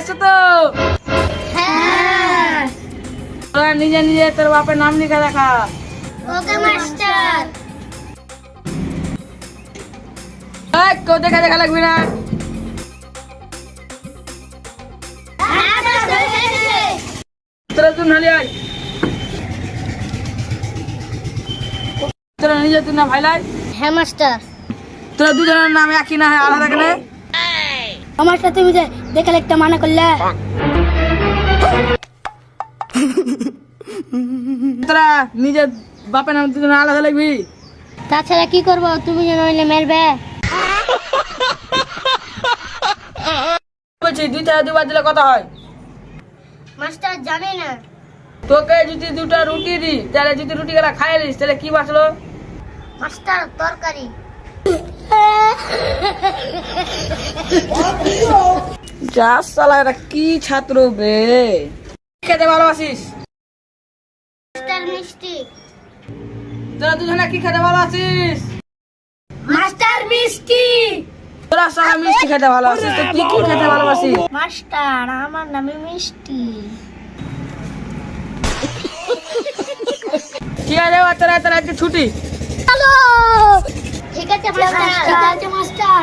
আসছো তো? হ্যাঁ। তোরা নিজে নিজে তোর বাপের নাম লিখে দেখা। ওকে মাস্টার। এই, কেউ দেখা দেখা লাগবে না। হ্যাঁ মাস্টার হয়েছে। তোরা তুই নালি আয়। তোরা নিজে তুই না ভাই লাই। হ্যাঁ মাস্টার। তোরা দুজনের নাম একই না হয় আলাদা কেন? মাস্টার তুমি যে দেখালে একটা মানা করলে। তোরা নিজের বাপের নাম দুজনে আলাদা লাগবি। তাছাড়া কি করবো, তুমি যে নইলে মেরবে। বলছি 2 থেকে 2 বার দিলে কত হয়? মাস্টার জানি না। তোকে যদি 2টা রুটি দি, তাহলে যদি রুটি গুলা খাই নিস তাহলে কি বাঁচলো? মাস্টার তরকারি। যা শালা এটা কি ছাত্র বে। খেতে ভালোবাসিস? মাস্টার মিষ্টি। তোরা দুজনে কি খেতে ভালোবাসিস? মাস্টার মিষ্টি। তোরা শালা মিষ্টি খেতে ভালোবাসিস, তো কি কি খেতে ভালোবাসিস? মাস্টার আমার নামে মিষ্টি। ঠিক আছে বাচ্চারা, তোরা আজকে ছুটি। হ্যালো ঠিক আছে মাস্টার। ঠিক আছে মাস্টার।